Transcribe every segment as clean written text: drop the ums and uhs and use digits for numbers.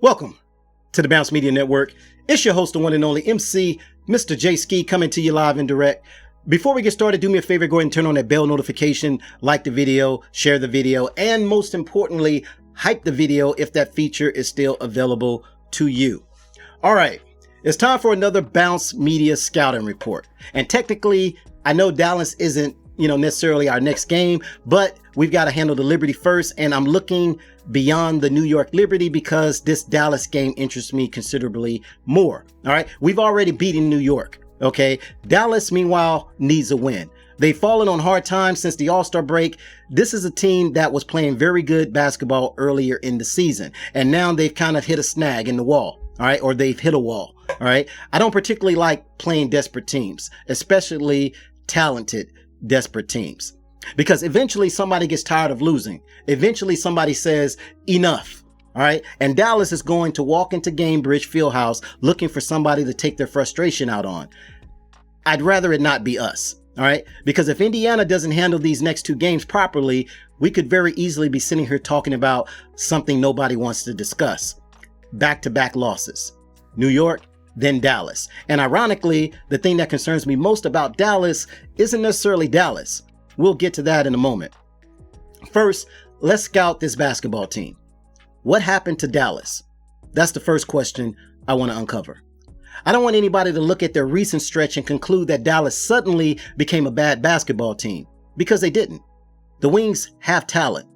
Welcome to the Bounce Media Network. It's your host, the one and only MC, Mr. J Ski, coming to you live and direct. Before we get started, do me a favor, go ahead and turn on that bell notification, like the video, share the video, and most importantly, hype the video if that feature is still available to you. All right, it's time for another Bounce Media Scouting Report. And technically, I know Dallas isn't, necessarily our next game, but we've got to handle the Liberty first. And I'm looking beyond the New York Liberty because this Dallas game interests me considerably more. All right. We've already beaten New York. Okay. Dallas, meanwhile, needs a win. They've fallen on hard times since the All-Star break. This is a team that was playing very good basketball earlier in the season. And now they've kind of hit a snag in the wall. All right. Or they've hit a wall. All right. I don't particularly like playing desperate teams, especially talented desperate teams, because eventually somebody gets tired of losing. Eventually somebody says enough. All right. And Dallas is going to walk into Gainbridge Fieldhouse looking for somebody to take their frustration out on. I'd rather it not be us. All right. Because if Indiana doesn't handle these next two games properly, we could very easily be sitting here talking about something nobody wants to discuss. Back-to-back losses. New York, then Dallas. And ironically, the thing that concerns me most about Dallas isn't necessarily Dallas. We'll get to that in a moment. First, let's scout this basketball team. What happened to Dallas? That's the first question I want to uncover. I don't want anybody to look at their recent stretch and conclude that Dallas suddenly became a bad basketball team, because they didn't. The Wings have talent.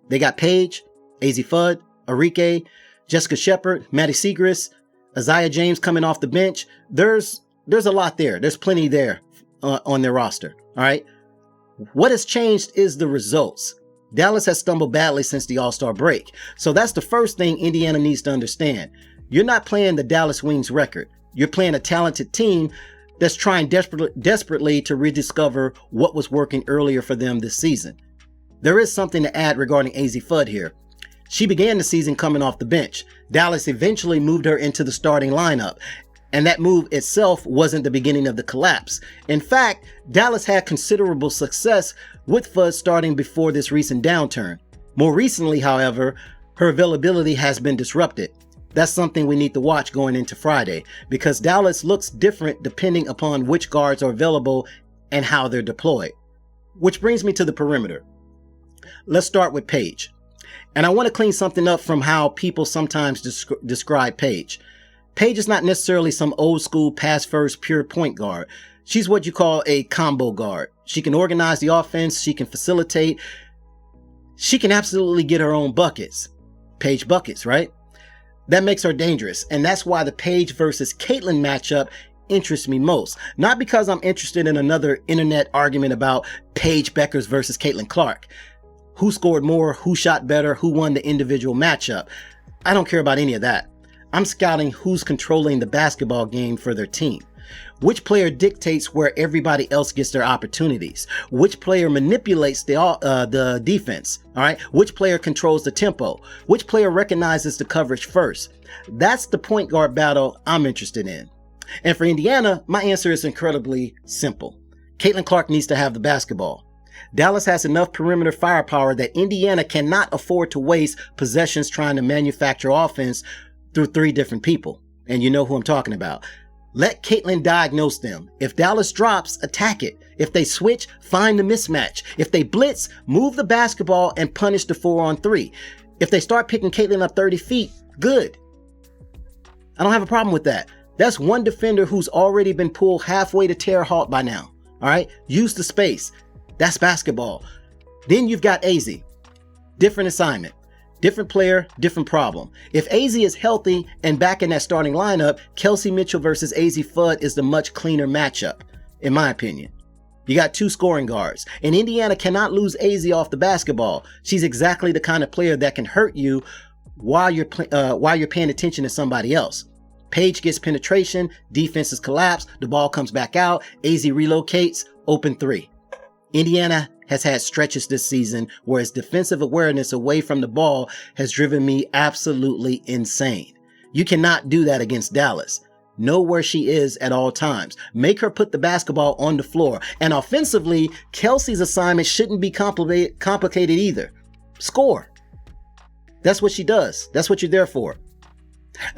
They got Paige, AZ Fudd, Arike, Jessica Shepard, Maddie Siegrist, Isaiah James coming off the bench. There's a lot there. There's plenty there on their roster. All right. What has changed is the results. Dallas has stumbled badly since the All-Star break. So that's the first thing Indiana needs to understand. You're not playing the Dallas Wings record. You're playing a talented team that's trying desperately to rediscover what was working earlier for them this season. There is something to add regarding AZ Fudd here. She began the season coming off the bench. Dallas eventually moved her into the starting lineup, and that move itself wasn't the beginning of the collapse. In fact, Dallas had considerable success with Fudd starting before this recent downturn. More recently, however, her availability has been disrupted. That's something we need to watch going into Friday, because Dallas looks different depending upon which guards are available and how they're deployed. Which brings me to the perimeter. Let's start with Paige. And I want to clean something up from how people sometimes describe Paige. Paige is not necessarily some old school pass first pure point guard. She's what you call a combo guard. She can organize the offense. She can facilitate. She can absolutely get her own buckets. Paige buckets, right? That makes her dangerous. And that's why the Paige versus Caitlin matchup interests me most. Not because I'm interested in another internet argument about Paige Beckers versus Caitlin Clark. Who scored more, who shot better, who won the individual matchup. I don't care about any of that. I'm scouting who's controlling the basketball game for their team. Which player dictates where everybody else gets their opportunities? Which player manipulates the defense? All right. Which player controls the tempo? Which player recognizes the coverage first? That's the point guard battle I'm interested in. And for Indiana, my answer is incredibly simple. Caitlin Clark needs to have the basketball. Dallas has enough perimeter firepower that Indiana cannot afford to waste possessions trying to manufacture offense through three different people. And you know who I'm talking about. Let Caitlin diagnose them. If Dallas drops, attack it. If they switch, find the mismatch. If they blitz, move the basketball and punish the 4-on-3. If they start picking Caitlin up 30 feet, good. I don't have a problem with that. That's one defender who's already been pulled halfway to Terre Haute by now. All right. Use the space. That's basketball. Then you've got AZ. Different assignment, different player, different problem. If AZ is healthy and back in that starting lineup, Kelsey Mitchell versus AZ Fudd is the much cleaner matchup, in my opinion. You got two scoring guards, and Indiana cannot lose AZ off the basketball. She's exactly the kind of player that can hurt you while you're paying attention to somebody else. Paige gets penetration, defenses collapse, the ball comes back out, AZ relocates, open three. Indiana has had stretches this season where its defensive awareness away from the ball has driven me absolutely insane. You cannot do that against Dallas. Know where she is at all times. Make her put the basketball on the floor. And offensively, Kelsey's assignment shouldn't be complicated either. Score. That's what she does. That's what you're there for.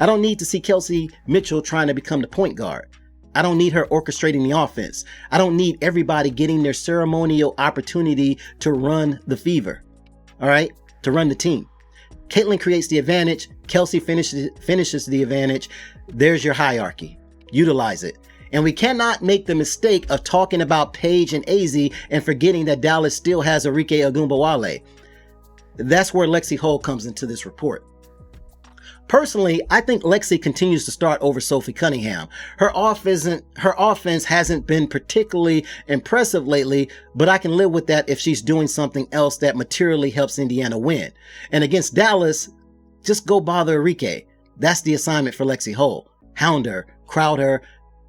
I don't need to see Kelsey Mitchell trying to become the point guard. I don't need her orchestrating the offense. I don't need everybody getting their ceremonial opportunity to run the Fever. All right? To run the team. Caitlin creates the advantage. Kelsey finishes the advantage. There's your hierarchy. Utilize it. And we cannot make the mistake of talking about Paige and AZ and forgetting that Dallas still has Arike Ogunbowale. That's where Lexi Hull comes into this report. Personally, I think Lexi continues to start over Sophie Cunningham. Her offense hasn't been particularly impressive lately, but I can live with that if she's doing something else that materially helps Indiana win. And against Dallas, just go bother Arike. That's the assignment for Lexi Hull. Hound her, crowd her,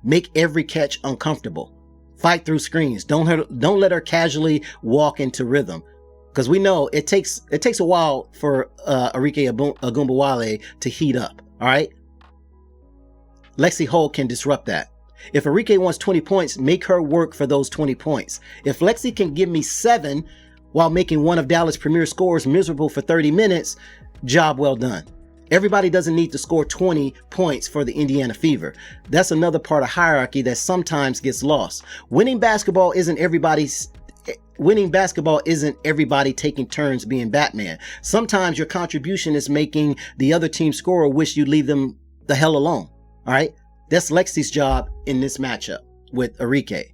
make every catch uncomfortable. Fight through screens. Don't let her casually walk into rhythm. Because we know it takes a while for Arike Ogunbowale to heat up. All right. Lexi Hull can disrupt that. If Arike wants 20 points, make her work for those 20 points. If Lexi can give me 7 while making one of Dallas' premier scorers miserable for 30 minutes, job well done. Everybody doesn't need to score 20 points for the Indiana Fever. That's another part of hierarchy that sometimes gets lost. Winning basketball isn't everybody taking turns being Batman. Sometimes your contribution is making the other team scorer wish you'd leave them the hell alone. All right. That's Lexi's job in this matchup with Arike.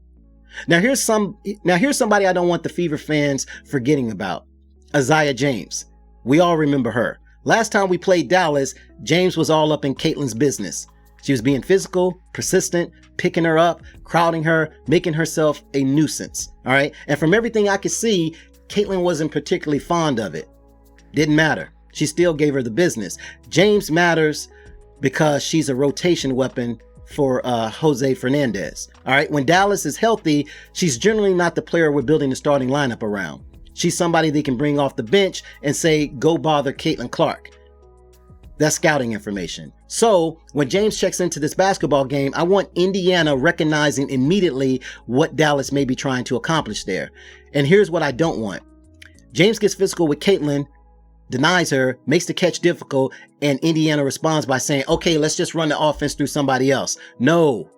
Now here's somebody I don't want the Fever fans forgetting about. Isaiah James. We all remember her. Last time we played Dallas, James was all up in Caitlin's business. She was being physical, persistent, picking her up, crowding her, making herself a nuisance. All right. And from everything I could see, Caitlin wasn't particularly fond of it. Didn't matter. She still gave her the business. James matters because she's a rotation weapon for Jose Fernandez. All right. When Dallas is healthy, she's generally not the player we're building the starting lineup around. She's somebody they can bring off the bench and say, go bother Caitlin Clark. That's scouting information. So when James checks into this basketball game, I want Indiana recognizing immediately what Dallas may be trying to accomplish there. And here's what I don't want. James gets physical with Caitlin, denies her, makes the catch difficult, and Indiana responds by saying, okay, let's just run the offense through somebody else. No,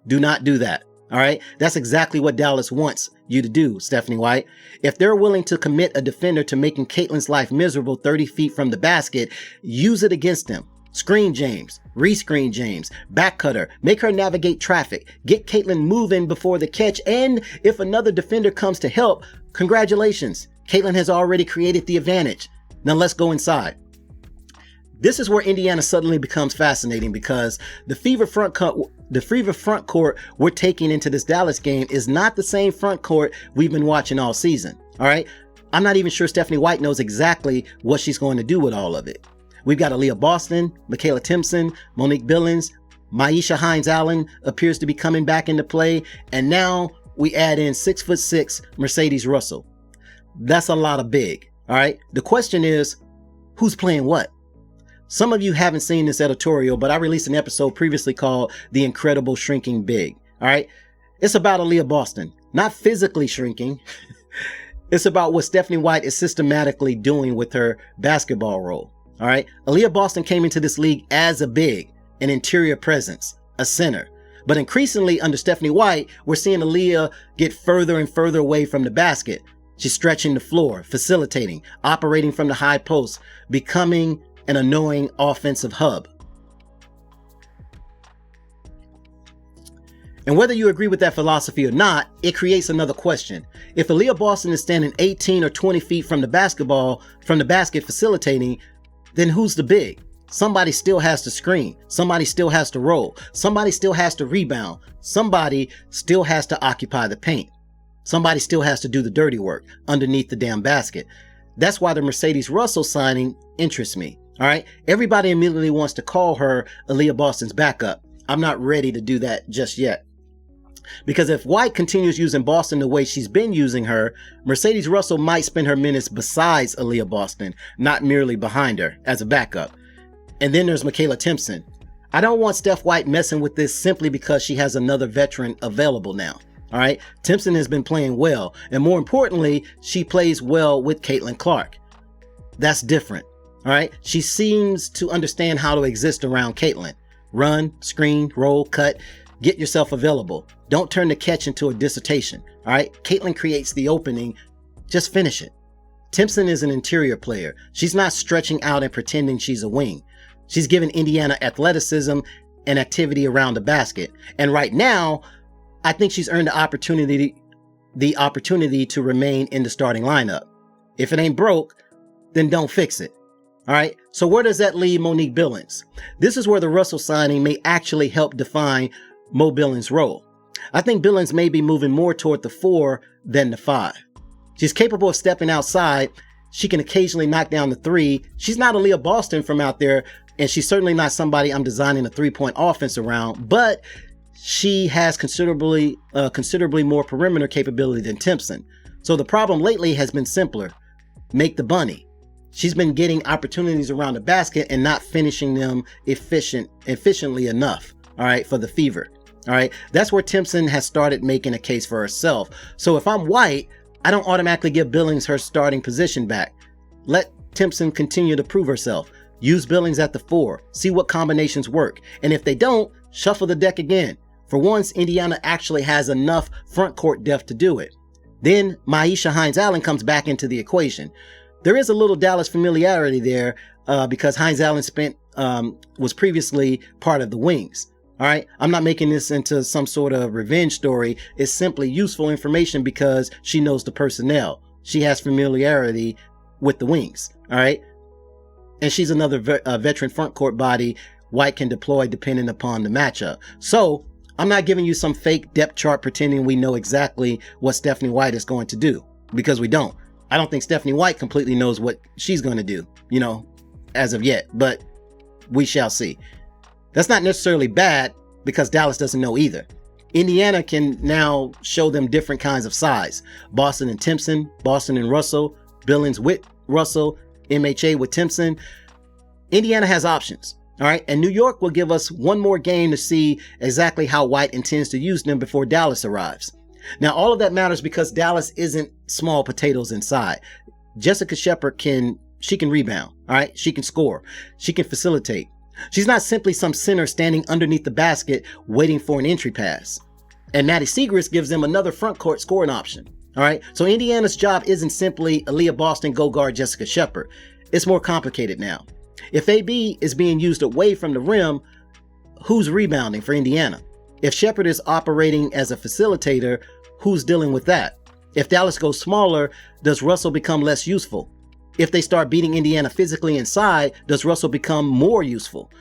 do not do that. All right. That's exactly what Dallas wants you to do, Stephanie White. If they're willing to commit a defender to making Caitlin's life miserable 30 feet from the basket, use it against them. Screen James, rescreen James, back cutter, make her navigate traffic, get Caitlin moving before the catch. And if another defender comes to help, congratulations. Caitlin has already created the advantage. Now let's go inside. This is where Indiana suddenly becomes fascinating because the Fever front court we're taking into this Dallas game is not the same front court we've been watching all season. All right. I'm not even sure Stephanie White knows exactly what she's going to do with all of it. We've got Aaliyah Boston, Michaela Timpson, Monique Billings, Maisha Hines-Allen appears to be coming back into play. And now we add in 6'6" Mercedes Russell. That's a lot of big. All right. The question is, who's playing what? Some of you haven't seen this editorial, but I released an episode previously called The Incredible Shrinking Big. All right. It's about Aaliyah Boston, not physically shrinking. It's about what Stephanie White is systematically doing with her basketball role. All right. Aaliyah Boston came into this league as a big, an interior presence, a center. But increasingly under Stephanie White, we're seeing Aaliyah get further and further away from the basket. She's stretching the floor, facilitating, operating from the high post, becoming an annoying offensive hub. And whether you agree with that philosophy or not, it creates another question. If Aaliyah Boston is standing 18 or 20 feet from the basket facilitating, then who's the big? Somebody still has to screen. Somebody still has to roll. Somebody still has to rebound. Somebody still has to occupy the paint. Somebody still has to do the dirty work underneath the damn basket. That's why the Mercedes Russell signing interests me. All right. Everybody immediately wants to call her Aaliyah Boston's backup. I'm not ready to do that just yet. Because if White continues using Boston the way she's been using her, Mercedes Russell might spend her minutes besides Aaliyah Boston, not merely behind her as a backup. And then there's Michaela Timpson. I don't want Steph White messing with this simply because she has another veteran available now. All right. Timpson has been playing well. And more importantly, she plays well with Caitlin Clark. That's different. All right. She seems to understand how to exist around Caitlin. Run, screen, roll, cut, get yourself available. Don't turn the catch into a dissertation. All right. Caitlin creates the opening. Just finish it. Timpson is an interior player. She's not stretching out and pretending she's a wing. She's given Indiana athleticism and activity around the basket. And right now, I think she's earned the opportunity to remain in the starting lineup. If it ain't broke, then don't fix it. All right. So where does that leave Monique Billings? This is where the Russell signing may actually help define Mo Billings' role. I think Billings may be moving more toward the 4 than the 5. She's capable of stepping outside. She can occasionally knock down the 3. She's not Aaliyah Boston from out there, and she's certainly not somebody I'm designing a 3-point offense around, but she has considerably more perimeter capability than Timpson. So the problem lately has been simpler. Make the bunny. She's been getting opportunities around the basket and not finishing them efficiently enough, all right, for the Fever. All right, that's where Timpson has started making a case for herself. So if I'm White, I don't automatically give Billings her starting position back. Let Timpson continue to prove herself. Use Billings at the 4. See what combinations work. And if they don't, shuffle the deck again. For once, Indiana actually has enough front court depth to do it. Then Maisha Hines-Allen comes back into the equation. There is a little Dallas familiarity there because Hines-Allen was previously part of the Wings. All right. I'm not making this into some sort of revenge story. It's simply useful information because she knows the personnel. She has familiarity with the Wings. All right. And she's another veteran front court body White can deploy depending upon the matchup. So I'm not giving you some fake depth chart pretending we know exactly what Stephanie White is going to do, because we don't. I don't think Stephanie White completely knows what she's going to do, as of yet, but we shall see. That's not necessarily bad because Dallas doesn't know either. Indiana can now show them different kinds of size. Boston and Timpson, Boston and Russell, Billings with Russell, MHA with Timpson. Indiana has options. All right. And New York will give us one more game to see exactly how White intends to use them before Dallas arrives. Now, all of that matters because Dallas isn't small potatoes inside. Jessica Shepard can rebound. All right. She can score. She can facilitate. She's not simply some center standing underneath the basket waiting for an entry pass. And Maddie Siegrist gives them another front court scoring option. All right. So Indiana's job isn't simply Aaliyah Boston go guard Jessica Shepard. It's more complicated now. If AB is being used away from the rim, who's rebounding for Indiana? If Shepard is operating as a facilitator, who's dealing with that? If Dallas goes smaller, does Russell become less useful? If they start beating Indiana physically inside, does Russell become more useful?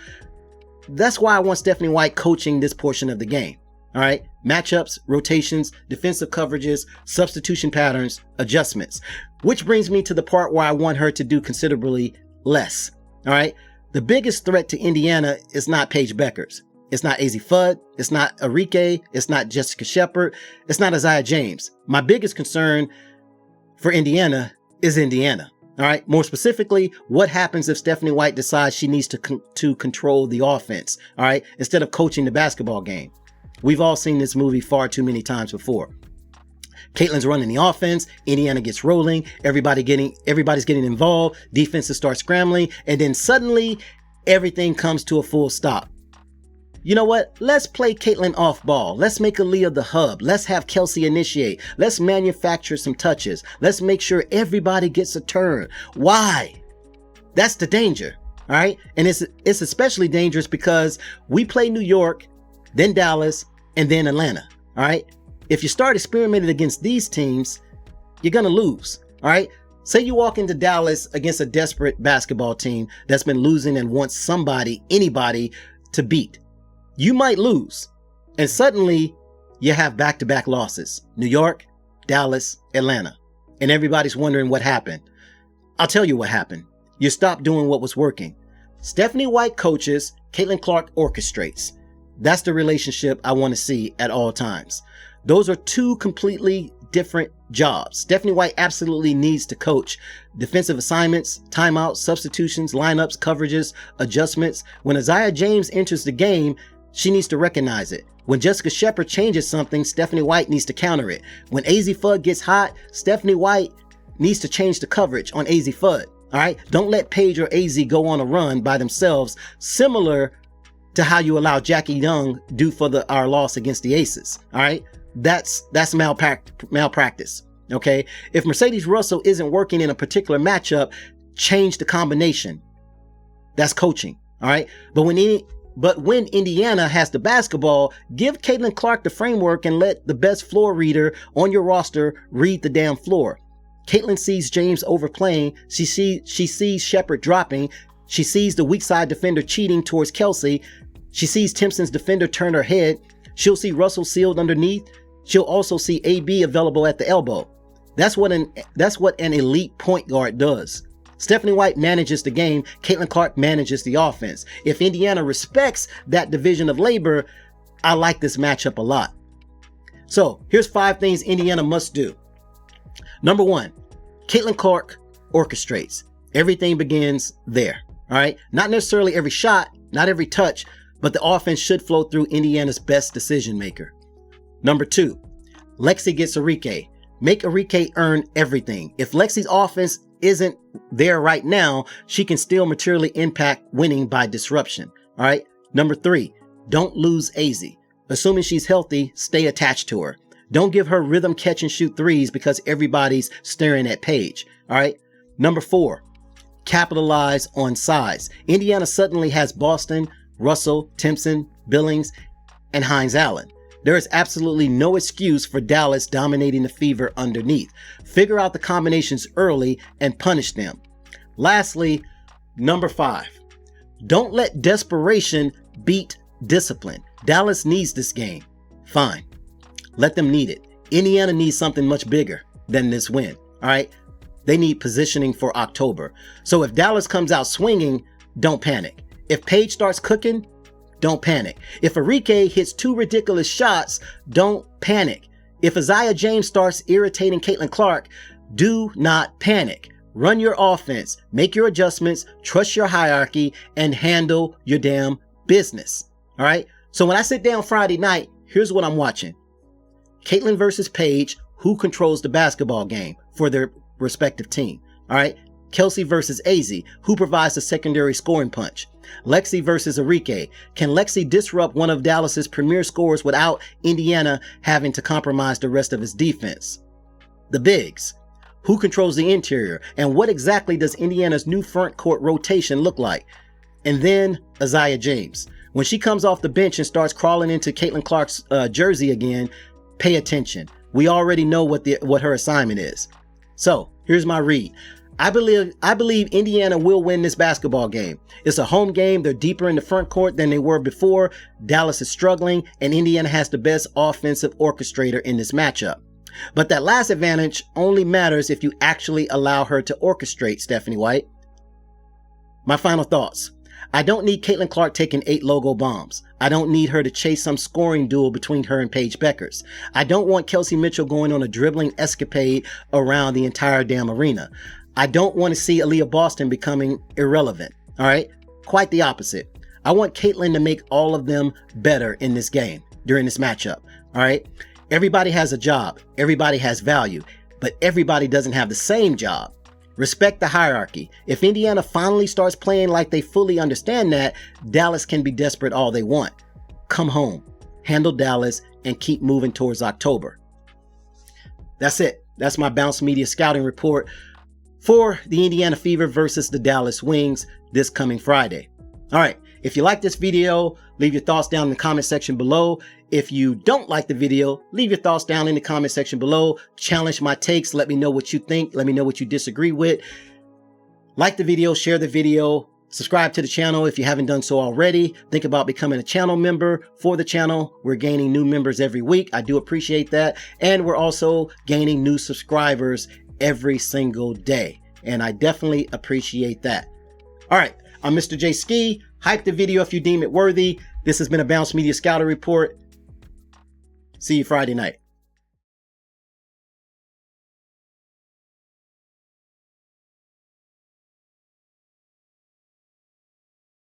That's why I want Stephanie White coaching this portion of the game. All right. Matchups, rotations, defensive coverages, substitution patterns, adjustments, which brings me to the part where I want her to do considerably less. All right. The biggest threat to Indiana is not Paige Beckers. It's not Azzi Fudd. It's not Arike. It's not Jessica Shepard. It's not Isaiah James. My biggest concern for Indiana is Indiana. All right. More specifically, what happens if Stephanie White decides she needs to control the offense? All right. Instead of coaching the basketball game. We've all seen this movie far too many times before. Caitlin's running the offense. Indiana gets rolling. Everybody's getting involved. Defenses start scrambling. And then suddenly everything comes to a full stop. You know what? Let's play Caitlin off ball. Let's make Aaliyah the hub. Let's have Kelsey initiate. Let's manufacture some touches. Let's make sure everybody gets a turn. Why? That's the danger. All right. And it's especially dangerous because we play New York, then Dallas, and then Atlanta. All right. If you start experimenting against these teams, you're going to lose. All right. Say you walk into Dallas against a desperate basketball team that's been losing and wants anybody to beat. You might lose. And suddenly you have back-to-back losses. New York, Dallas, Atlanta. And everybody's wondering what happened. I'll tell you what happened. You stopped doing what was working. Stephanie White coaches, Caitlin Clark orchestrates. That's the relationship I want to see at all times. Those are two completely different jobs. Stephanie White absolutely needs to coach defensive assignments, timeouts, substitutions, lineups, coverages, adjustments. When Isaiah James enters the game, she needs to recognize it. When Jessica Shepard changes something, Stephanie White needs to counter it. When Azzi Fudd gets hot, Stephanie White needs to change the coverage on Azzi Fudd. All right. Don't let Paige or AZ go on a run by themselves, similar to how you allow Jackie Young do for our loss against the Aces. All right. That's malpractice. Okay. If Mercedes Russell isn't working in a particular matchup, change the combination. That's coaching. All right. But when Indiana has the basketball, give Caitlin Clark the framework and let the best floor reader on your roster read the damn floor. Caitlin sees James overplaying. She sees Shepard dropping. She sees the weak side defender cheating towards Kelsey. She sees Timpson's defender turn her head. She'll see Russell sealed underneath. She'll also see AB available at the elbow. That's what an elite point guard does. Stephanie White manages the game. Caitlin Clark manages the offense. If Indiana respects that division of labor, I like this matchup a lot. So here's 5 things Indiana must do. Number 1, Caitlin Clark orchestrates. Everything begins there. All right. Not necessarily every shot, not every touch, but the offense should flow through Indiana's best decision maker. Number 2, Lexi gets Arike. Make Arike earn everything. If Lexi's offense isn't there right now, she can still materially impact winning by disruption. All right. Number 3, don't lose AZ. Assuming she's healthy, stay attached to her. Don't give her rhythm catch and shoot threes because everybody's staring at Paige. All right. Number 4, capitalize on size. Indiana suddenly has Boston, Russell, Timpson, Billings, and Hines Allen. There is absolutely no excuse for Dallas dominating the Fever underneath. Figure out the combinations early and punish them. Lastly, number 5, don't let desperation beat discipline. Dallas needs this game. Fine. Let them need it. Indiana needs something much bigger than this win. All right. They need positioning for October. So if Dallas comes out swinging, don't panic. If Paige starts cooking, don't panic. If Arike hits 2 ridiculous shots, don't panic. If Isaiah James starts irritating Caitlin Clark, do not panic. Run your offense, make your adjustments, trust your hierarchy, and handle your damn business. All right. So when I sit down Friday night, here's what I'm watching. Caitlin versus Paige, who controls the basketball game for their respective team. All right. Kelsey versus AZ, who provides the secondary scoring punch. Lexi versus Arike. Can Lexi disrupt one of Dallas's premier scorers without Indiana having to compromise the rest of its defense? The bigs. Who controls the interior? And what exactly does Indiana's new front court rotation look like? And then Isaiah James. When she comes off the bench and starts crawling into Caitlin Clark's jersey again, pay attention. We already know what her assignment is. So here's my read. I believe Indiana will win this basketball game. It's a home game. They're deeper in the front court than they were before. Dallas is struggling, and Indiana has the best offensive orchestrator in this matchup. But that last advantage only matters if you actually allow her to orchestrate, Stephanie White. My final thoughts. I don't need Caitlin Clark taking 8 logo bombs. I don't need her to chase some scoring duel between her and Paige Beckers. I don't want Kelsey Mitchell going on a dribbling escapade around the entire damn arena. I don't want to see Aaliyah Boston becoming irrelevant. All right. Quite the opposite. I want Caitlin to make all of them better in this game during this matchup. All right. Everybody has a job. Everybody has value, but everybody doesn't have the same job. Respect the hierarchy. If Indiana finally starts playing like they fully understand that, Dallas can be desperate all they want. Come home, handle Dallas, and keep moving towards October. That's it. That's my Bounce Media scouting report for the Indiana Fever versus the Dallas Wings this coming Friday. All right. If you like this video, leave your thoughts down in the comment section below. If you don't like the video, leave your thoughts down in the comment section below. Challenge my takes. Let me know what you think. Let me know what you disagree with. Like the video, share the video, subscribe to the channel if you haven't done so already. Think about becoming a channel member for the channel. We're gaining new members every week. I do appreciate that. And we're also gaining new subscribers every single day. And I definitely appreciate that. All right. I'm Mr. J Ski. Hype the video if you deem it worthy. This has been a Bounce Media Scouting Report. See you Friday night.